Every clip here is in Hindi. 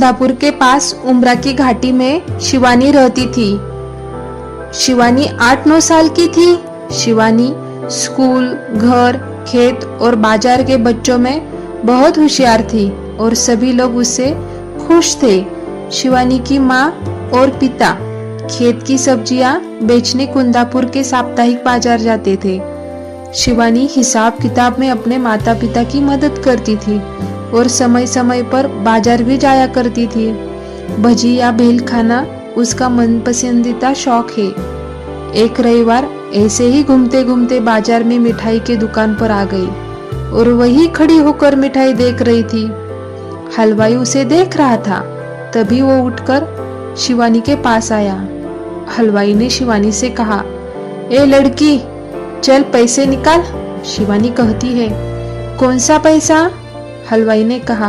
कुंदापुर के पास उम्रा की घाटी में शिवानी रहती थी। शिवानी 8-9 साल की थी। शिवानी स्कूल, घर, खेत और बाजार के बच्चों में बहुत होशियार थी और सभी लोग उससे खुश थे। शिवानी की माँ और पिता खेत की सब्जियां बेचने कुंदापुर के साप्ताहिक बाजार जाते थे। शिवानी हिसाब किताब में अपने माता पिता की मदद करती थी और समय समय पर बाजार भी जाया करती थी। भजी या भेल खाना उसका मनपसंदीदा शौक है। एक रविवार ऐसे ही घूमते घूमते बाजार में मिठाई की दुकान पर आ गई और वही खड़ी होकर मिठाई देख रही थी। हलवाई उसे देख रहा था। तभी वो उठकर शिवानी के पास आया। हलवाई ने शिवानी से कहा, ए लड़की, चल पैसे निकाल। शिवानी कहती है, कौन सा पैसा? हलवाई ने कहा,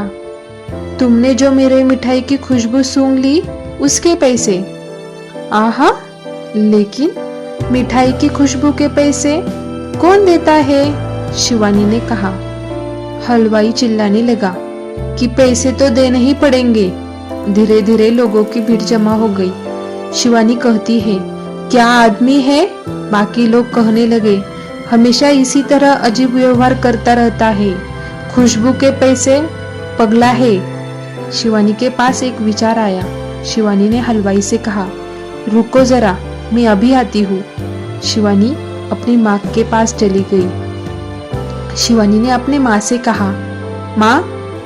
तुमने जो मेरे मिठाई की खुशबू सूंघ ली उसके पैसे। आहा, लेकिन मिठाई की खुशबू के पैसे कौन देता है? शिवानी ने कहा। हलवाई चिल्लाने लगा कि पैसे तो देने ही पड़ेंगे। धीरे धीरे लोगों की भीड़ जमा हो गई। शिवानी कहती है, क्या आदमी है? बाकी लोग कहने लगे, हमेशा इसी तरह अजीब व्यवहार करता रहता है। खुशबू के पैसे, पगला है। शिवानी के पास एक विचार आया। शिवानी ने हलवाई से कहा, रुको जरा, मैं अभी आती हूँ। शिवानी अपनी माँ के पास चली गई। शिवानी ने अपने माँ से कहा, माँ,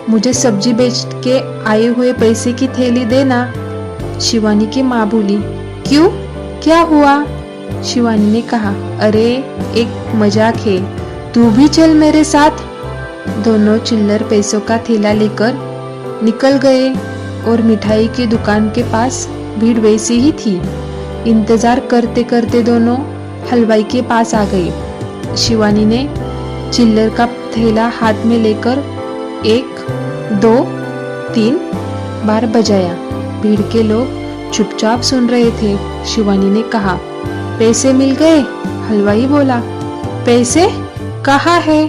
मुझे सब्जी बेच के आए हुए पैसे की थैली देना। शिवानी की माँ बोली, क्यों, क्या हुआ? शिवानी ने कहा, अरे एक मजाक है, तू भी चल मेरे साथ। दोनों चिल्लर पैसों का थैला लेकर निकल गए और मिठाई की दुकान के पास भीड़ वैसी ही थी। इंतजार करते करते दोनों हलवाई के पास आ गए। शिवानी ने चिल्लर का थैला हाथ में लेकर 1, 2, 3 बार बजाया। भीड़ के लोग चुपचाप सुन रहे थे। शिवानी ने कहा, पैसे मिल गए? हलवाई बोला, पैसे कहाँ है?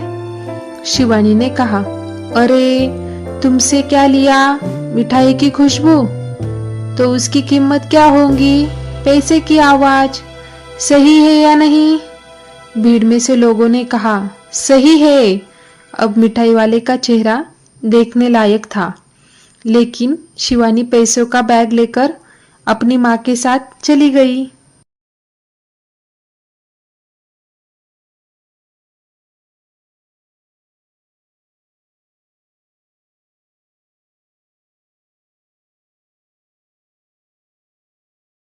शिवानी ने कहा, अरे तुमसे क्या लिया? मिठाई की खुशबू, तो उसकी कीमत क्या होगी? पैसे की आवाज, सही है या नहीं? भीड़ में से लोगों ने कहा, सही है। अब मिठाई वाले का चेहरा देखने लायक था। लेकिन शिवानी पैसों का बैग लेकर अपनी माँ के साथ चली गई।